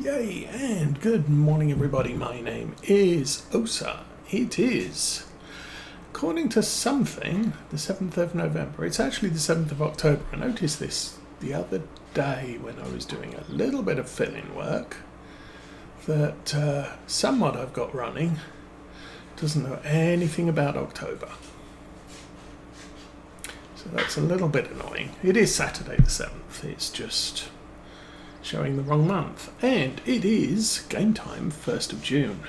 Yay, and good morning everybody. My name is Osa. It is, according to something, the 7th of November. It's actually the 7th of October. I noticed this the other day when I was doing a little bit of fill-in work that someone I've got running doesn't know anything about October. So that's a little bit annoying. It is Saturday the 7th. It's just showing the wrong month, and it is game time, 1st of June.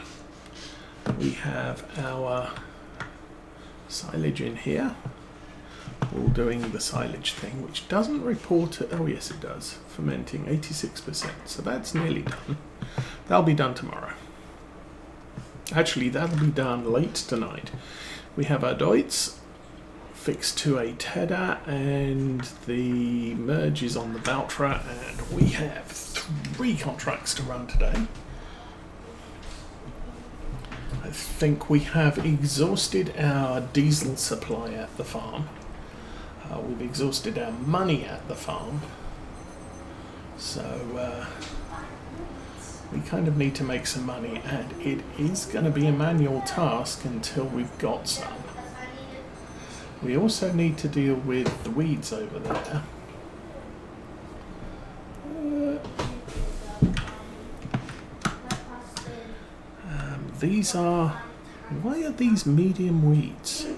We have our silage in here, all doing the silage thing, which doesn't report it. Oh yes, it does. Fermenting 86%, so that's nearly done. That'll be done tomorrow. Actually, that'll be done late tonight. We have our Deutz fixed to a Tedder, and the merge is on the Valtra, and we have 3 contracts to run today. I think we have exhausted our diesel supply at the farm. We've exhausted our money at the farm, so we kind of need to make some money, and it is going to be a manual task until we've got some. We also need to deal with the weeds over there. These are... Why are these medium weeds?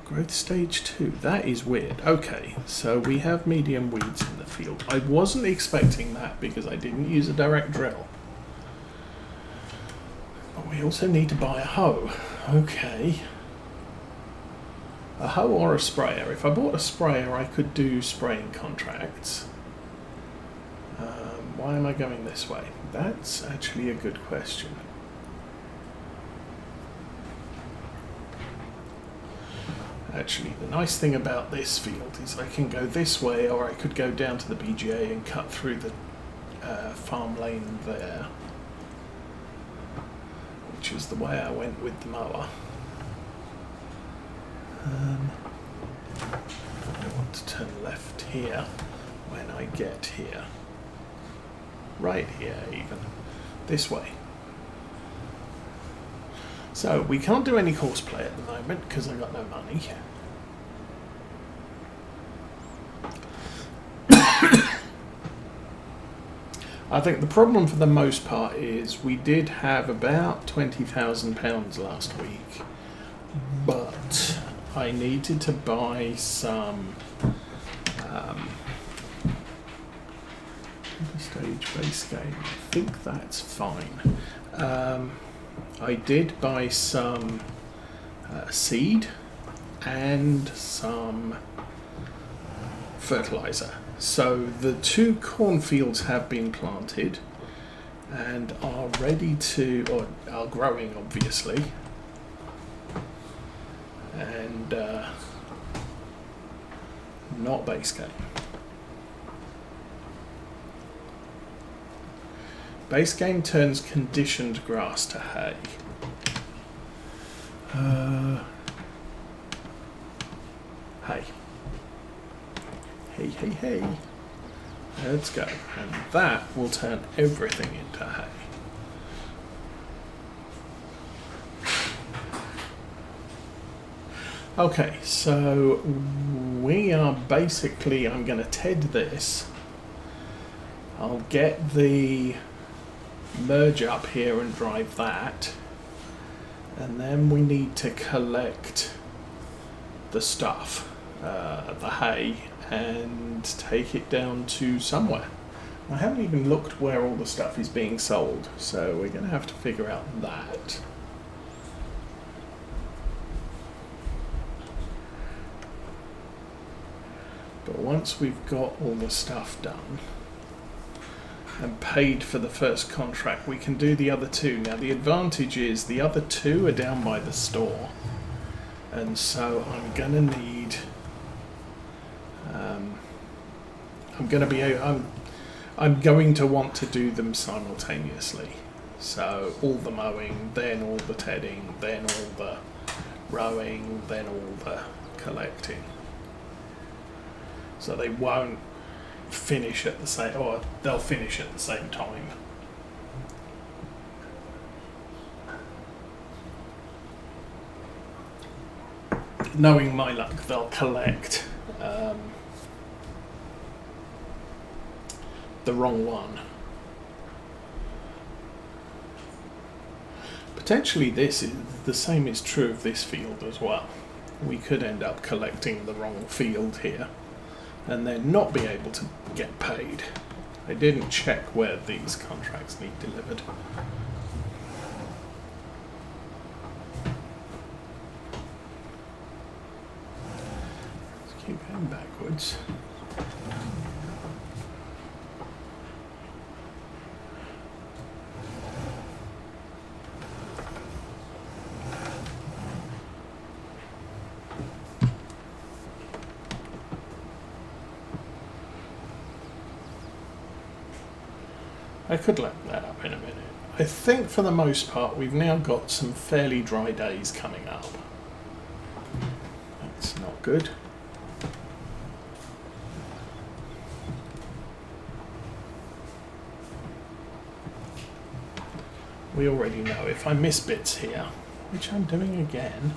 Growth stage 2. That is weird. Okay, so we have medium weeds in the field. I wasn't expecting that because I didn't use a direct drill. But we also need to buy a hoe. Okay. A hoe or a sprayer. If I bought a sprayer, I could do spraying contracts. Why am I going this way? That's actually a good question. Actually, the nice thing about this field is I can go this way, or I could go down to the BGA and cut through the farm lane there, which is the way I went with the mower. I want to turn left here when I get here. Right here, even. This way. So, we can't do any horseplay at the moment because I've got no money. I think the problem for the most part is we did have about £20,000 last week, but I needed to buy some stage base game. I think that's fine. I did buy some seed and some fertilizer. So the 2 cornfields have been planted and are ready to, or are growing obviously. And not base game. Base game turns conditioned grass to hay. Hay. Hey, hey, hey. Let's go. And that will turn everything into hay. Okay, so we are basically, I'm going to TED this. I'll get the merge up here and drive that, and then we need to collect the stuff, the hay, and take it down to somewhere. I haven't even looked where all the stuff is being sold, so we're going to have to figure out that. But once we've got all the stuff done and paid for the first contract, we can do the other 2. Now the advantage is the other 2 are down by the store, and so I'm gonna need I'm going to want to do them simultaneously. So all the mowing, then all the tedding, then all the rowing, then all the collecting. So they won't finish at the same, or they'll finish at the same time. knowing my luck, they'll collect the wrong one. Potentially the same is true of this field as well. We could end up collecting the wrong field here and then not be able to get paid. I didn't check where these contracts need delivered. Let's keep going backwards. I could let that up in a minute. I think for the most part we've now got some fairly dry days coming up. That's not good. We already know if I miss bits here, which I'm doing again,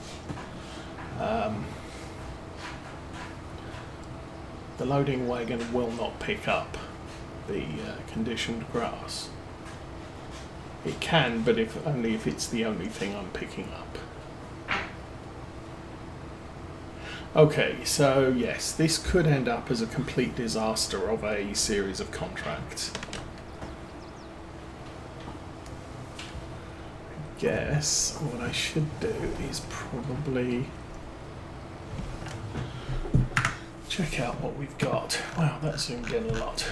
the loading wagon will not pick up the conditioned grass. It can, but only if it's the only thing I'm picking up. Okay, so yes, this could end up as a complete disaster of a series of contracts. I guess what I should do is probably check out what we've got. Wow, that zoomed in a lot.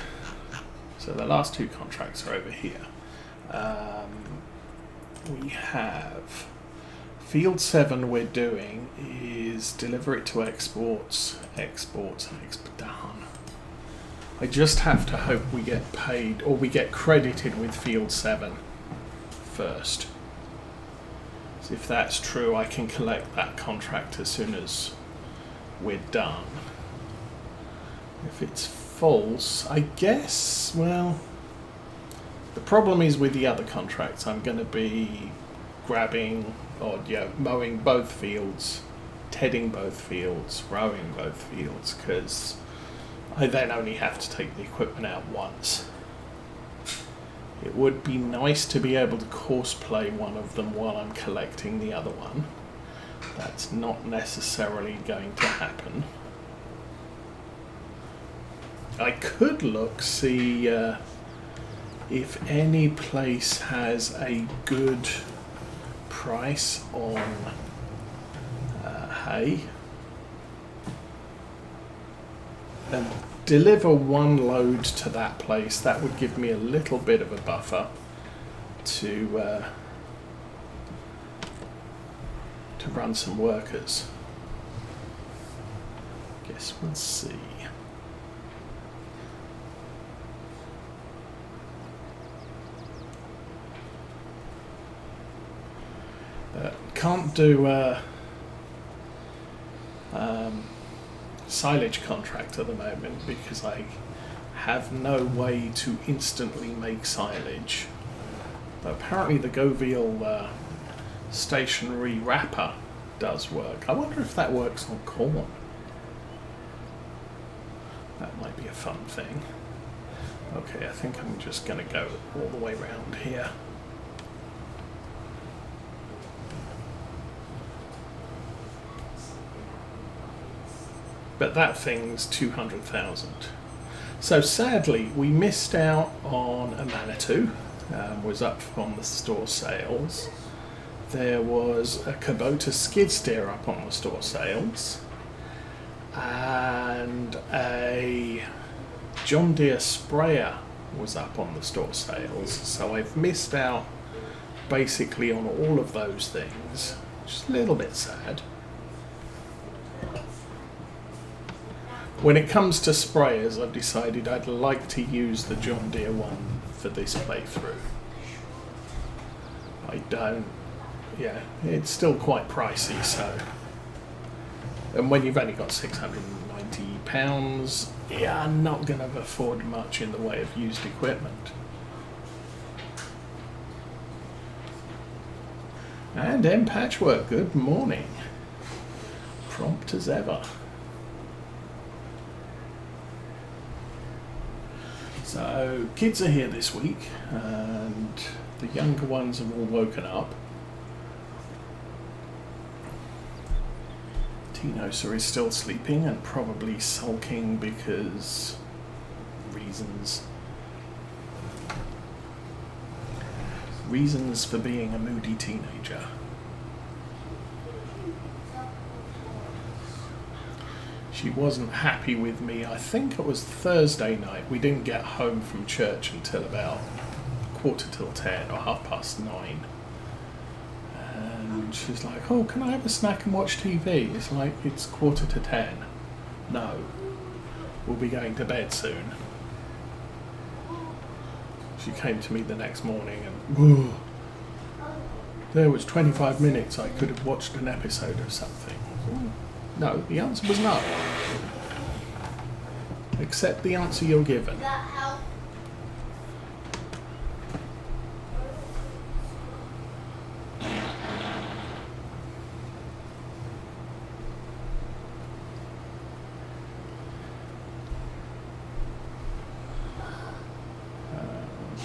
So the last two contracts are over here. We have field 7 we're doing is deliver it to exports, and done. I just have to hope we get paid or we get credited with field 7 first. So if that's true, I can collect that contract as soon as we're done. If it's false, I guess, well, the problem is with the other contracts, I'm going to be grabbing or mowing both fields, tedding both fields, rowing both fields, because I then only have to take the equipment out once. It would be nice to be able to course play one of them while I'm collecting the other one. That's not necessarily going to happen. I could see if any place has a good price on hay and deliver one load to that place. That would give me a little bit of a buffer to run some workers. Guess we'll see. Can't do silage contract at the moment because I have no way to instantly make silage. But apparently the Govial stationary wrapper does work. I wonder if that works on corn. That might be a fun thing. Okay, I think I'm just going to go all the way around here. But that thing's 200,000. So sadly, we missed out on a Manitou. Was up on the store sales. There was a Kubota skid steer up on the store sales. And a John Deere sprayer was up on the store sales. So I've missed out basically on all of those things, which is a little bit sad. When it comes to sprayers, I've decided I'd like to use the John Deere one for this playthrough. I don't, it's still quite pricey, so. And when you've only got £690, I'm not going to afford much in the way of used equipment. And M Patchwork, good morning. Prompt as ever. So, kids are here this week, and the younger ones have all woken up. Tinosa is still sleeping and probably sulking because reasons for being a moody teenager. She wasn't happy with me. I think it was Thursday night. We didn't get home from church until about 10:15 or 9:30. And she's like, oh, can I have a snack and watch TV? It's like, it's 10:15. No. We'll be going to bed soon. She came to me the next morning and, whoa, there was 25 minutes I could have watched an episode of something. No, the answer was no. Accept the answer you're given.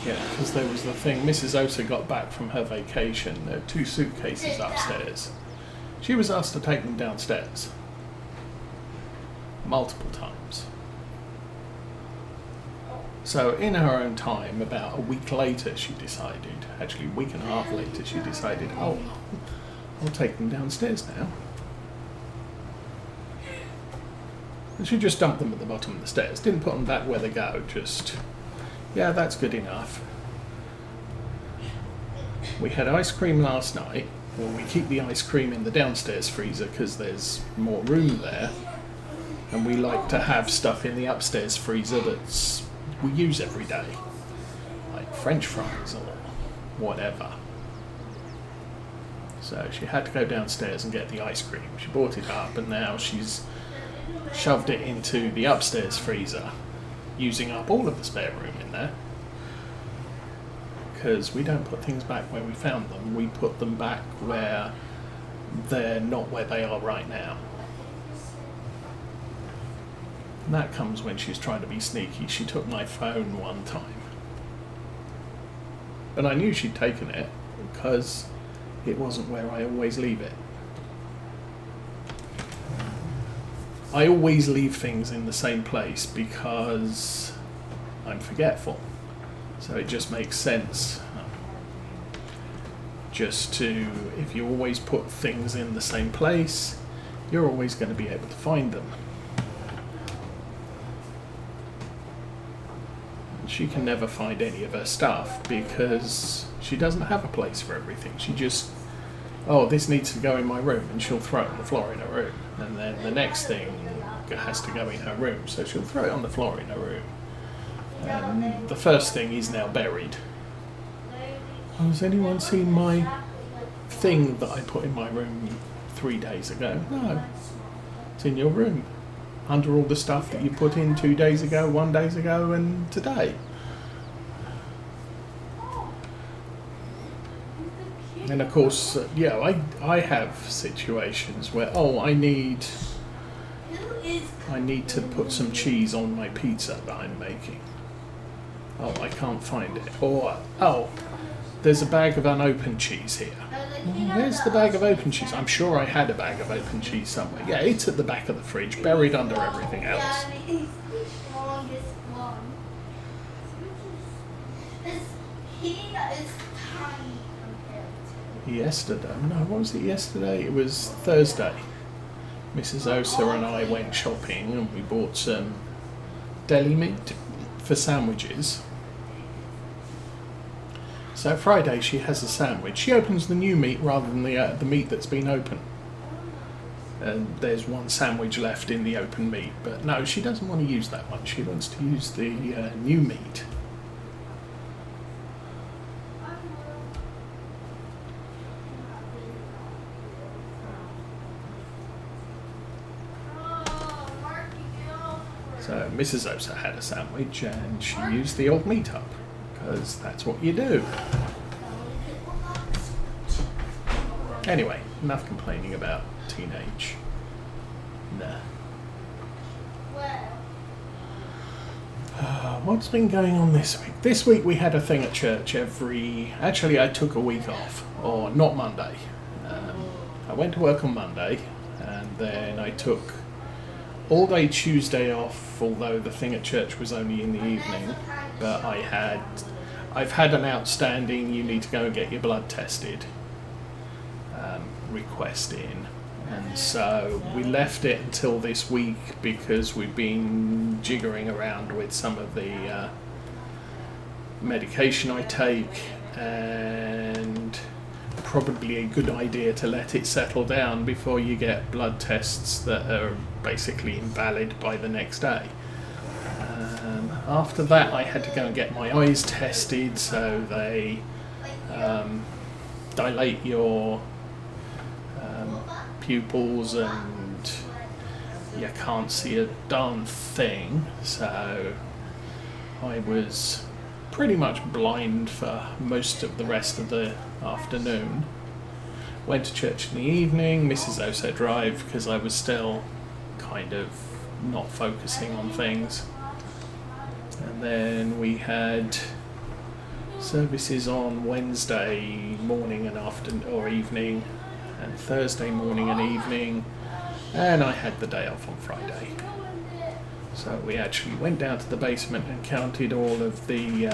Yeah, because there was the thing, Mrs. Osa got back from her vacation, there were 2 suitcases upstairs. She was asked to take them downstairs. Multiple times. So in her own time, about a week later she decided, actually a week and a half later, she decided, oh, I'll take them downstairs now. And she just dumped them at the bottom of the stairs, didn't put them back where they go, just, yeah, that's good enough. We had ice cream last night. Well, we keep the ice cream in the downstairs freezer because there's more room there. And we like to have stuff in the upstairs freezer that's we use every day. Like French fries or whatever. So she had to go downstairs and get the ice cream. She brought it up and now she's shoved it into the upstairs freezer, using up all of the spare room in there. Because we don't put things back where we found them, we put them back where they're not where they are right now. And that comes when she's trying to be sneaky. She took my phone one time. But I knew she'd taken it because it wasn't where I always leave it. I always leave things in the same place because I'm forgetful. So it just makes sense just to, if you always put things in the same place, you're always going to be able to find them. And she can never find any of her stuff because she doesn't have a place for everything. She just, oh, this needs to go in my room, and she'll throw it on the floor in her room. And then the next thing has to go in her room, so she'll throw it on the floor in her room. The first thing is now buried. Oh, has anyone seen my thing that I put in my room 3 days ago? No. It's in your room. Under all the stuff that you put in 2 days ago, 1 day ago, and today. And of course, I have situations where, oh, I need to put some cheese on my pizza that I'm making. Oh, I can't find it. Or, oh, there's a bag of unopened cheese here. Where's the bag of open cheese? I'm sure I had a bag of open cheese somewhere. Yeah, it's at the back of the fridge, buried under everything else. Yesterday? No, what was it yesterday? It was Thursday. Mrs. Osa and I went shopping and we bought some deli meat for sandwiches. So Friday she has a sandwich. She opens the new meat rather than the meat that's been open. And there's one sandwich left in the open meat. But no, she doesn't want to use that one. She wants to use the new meat. So Mrs. Osa had a sandwich and she used the old meat up. Because that's what you do. Anyway, enough complaining about teenage What's been going on this week? This week we had a thing at church Actually, I took a week off, or not Monday. I went to work on Monday, and then I took all day Tuesday off, although the thing at church was only in the evening. But I've had an outstanding, you need to go and get your blood tested request in. And so we left it until this week because we've been jiggering around with some of the medication I take, and probably a good idea to let it settle down before you get blood tests that are basically invalid by the next day. After that I had to go and get my eyes tested, so they dilate your pupils and you can't see a darn thing, so I was pretty much blind for most of the rest of the afternoon. Went to church in the evening, Mrs. O said drive because I was still kind of not focusing on things. And then we had services on Wednesday morning and afternoon or evening, and Thursday morning and evening, and I had the day off on Friday. So we actually went down to the basement and counted all of the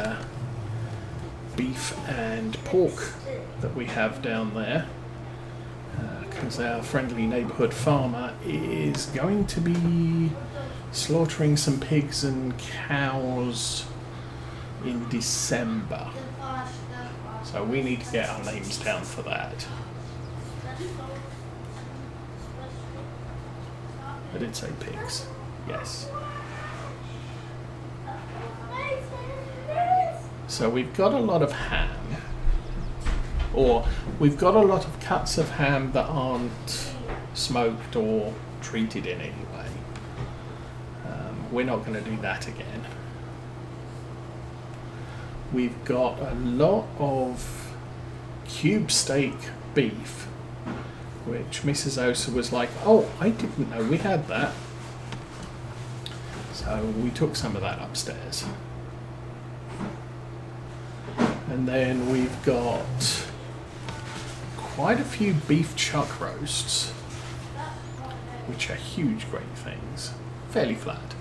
beef and pork that we have down there, because our friendly neighbourhood farmer is going to be slaughtering some pigs and cows in December. So we need to get our names down for that. I did say pigs, yes. So we've got a lot of ham, or we've got a lot of cuts of ham that aren't smoked or treated in any way. We're not going to do that again. We've got a lot of cube steak beef, which Mrs. Osa was like, oh, I didn't know we had that. So we took some of that upstairs. And then we've got quite a few beef chuck roasts, which are huge, great things, fairly flat.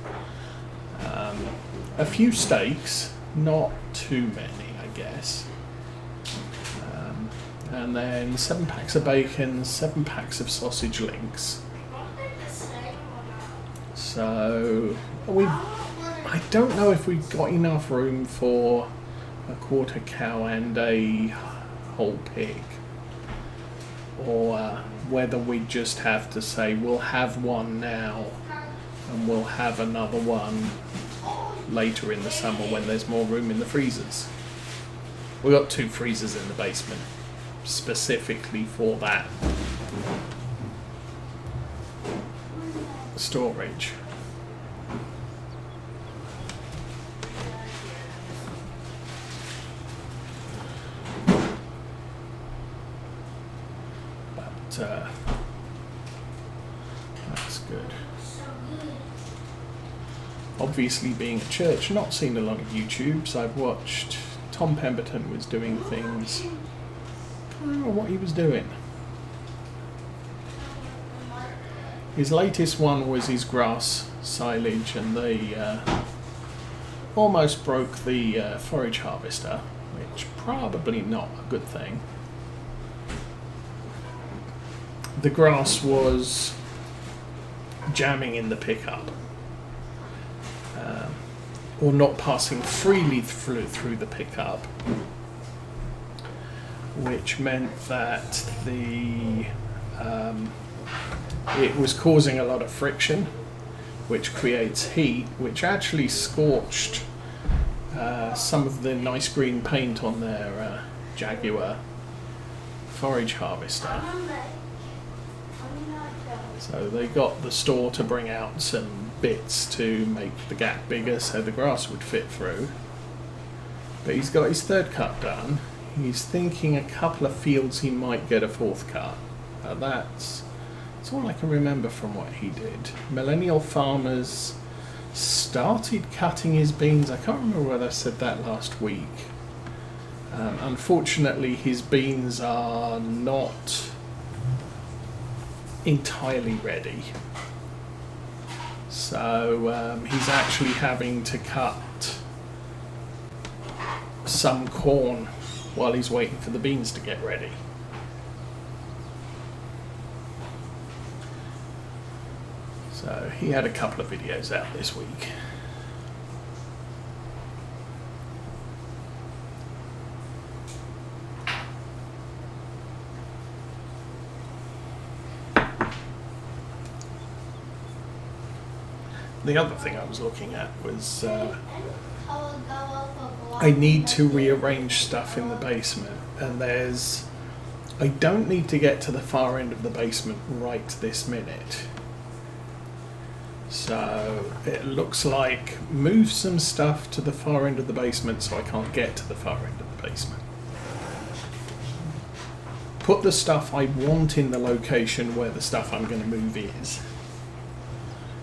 A few steaks, not too many, I guess. And then 7 packs of bacon, 7 packs of sausage links. So I don't know if we've got enough room for a quarter cow and a whole pig, or whether we just have to say we'll have one now and we'll have another one later in the summer when there's more room in the freezers. We've got 2 freezers in the basement specifically for that storage. But that's good. Obviously, being at church, not seen a lot of YouTube, so I've watched. Tom Pemberton was doing things. I don't know what he was doing. His latest one was his grass silage, and they almost broke the forage harvester, which probably not a good thing. The grass was jamming in the pickup, or not passing freely through the pickup, which meant that it was causing a lot of friction, which creates heat, which actually scorched some of the nice green paint on their Jaguar forage harvester. So they got the store to bring out some bits to make the gap bigger so the grass would fit through. But he's got his 3rd cut done. He's thinking a couple of fields he might get a 4th cut. That's That's all I can remember from what he did. Millennial Farmers started cutting his beans. I can't remember whether I said that last week. Unfortunately, his beans are not entirely ready. So he's actually having to cut some corn while he's waiting for the beans to get ready. So he had a couple of videos out this week. The other thing I was looking at was I need to rearrange stuff in the basement, and I don't need to get to the far end of the basement right this minute. So it looks like move some stuff to the far end of the basement so I can't get to the far end of the basement. Put the stuff I want in the location where the stuff I'm going to move is.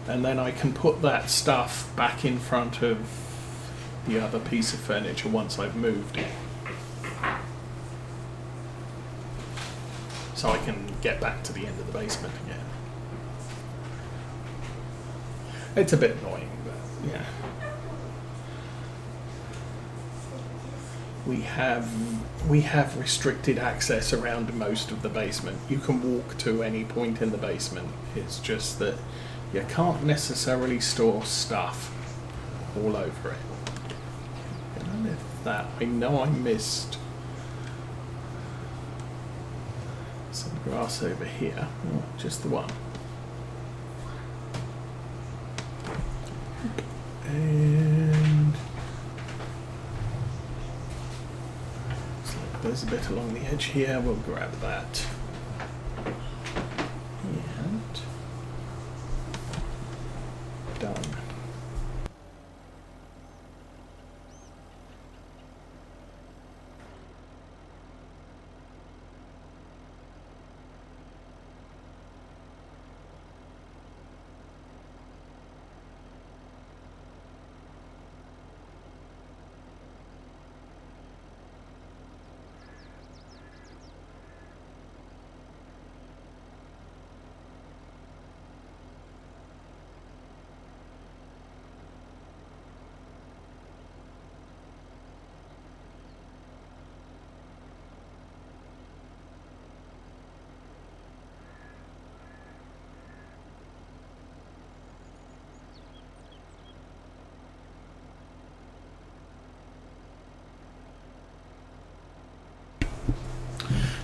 And then I can put that stuff back in front of the other piece of furniture once I've moved it. So I can get back to the end of the basement again. It's a bit annoying, but yeah. We have restricted access around most of the basement. You can walk to any point in the basement. It's just that you can't necessarily store stuff all over it. Can I lift that? I know I missed some grass over here. Oh, just the one. And looks like there's a bit along the edge here. We'll grab that. And done.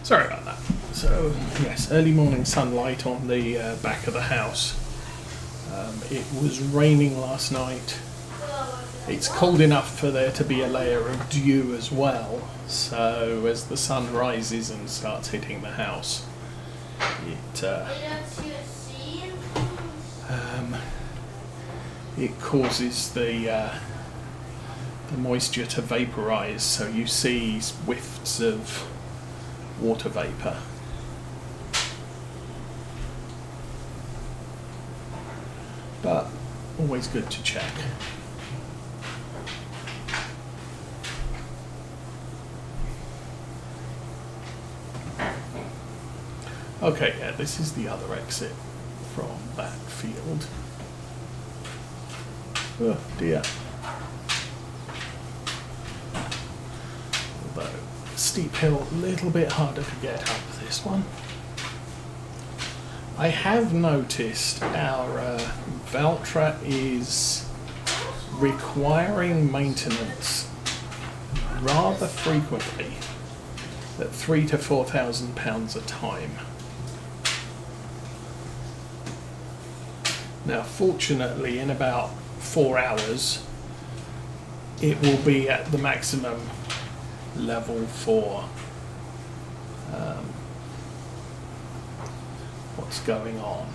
Sorry about that. So, yes, early morning sunlight on the back of the house. It was raining last night. It's cold enough for there to be a layer of dew as well. So, as the sun rises and starts hitting the house, it causes the moisture to vaporize. So you see whiffs of water vapor. But always good to check. Okay, yeah, this is the other exit from that field. Oh dear. Although steep hill, a little bit harder to get up this one. I have noticed our Valtra is requiring maintenance rather frequently, at £3,000 to £4,000 a time. Now, fortunately, in about 4 hours, it will be at the maximum level for what's going on.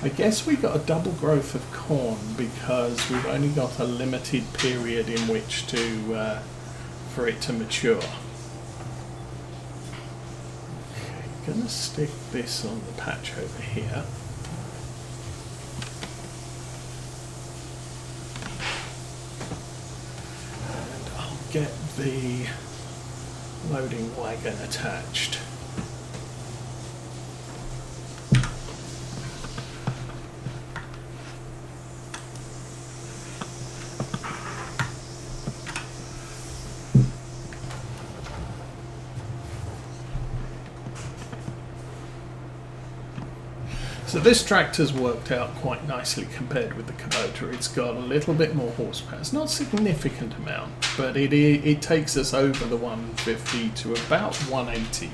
I guess we got a double growth of corn because we've only got a limited period in which to for it to mature. going to stick this on the patch over here. And I'll get the loading wagon attached. So this tractor's worked out quite nicely compared with the Kubota. It's got a little bit more horsepower. It's not a significant amount, but it takes us over the 150 to about 180.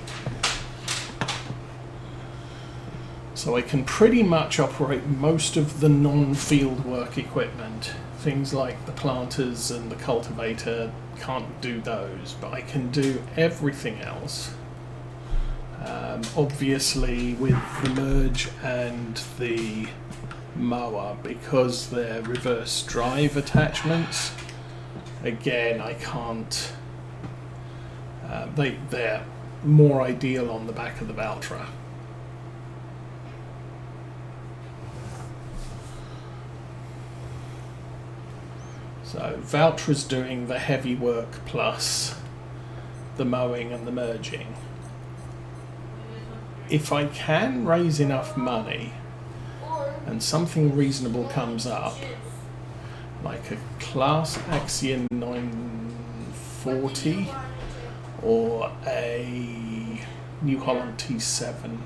So I can pretty much operate most of the non-field work equipment. Things like the planters and the cultivator, can't do those, but I can do everything else. Obviously with the merge and the mower, because they're reverse drive attachments, again I can't, they're more ideal on the back of the Valtra. So Valtra's doing the heavy work plus the mowing and the merging. If I can raise enough money and something reasonable comes up, like a Class Axion 940 or a New Holland T7,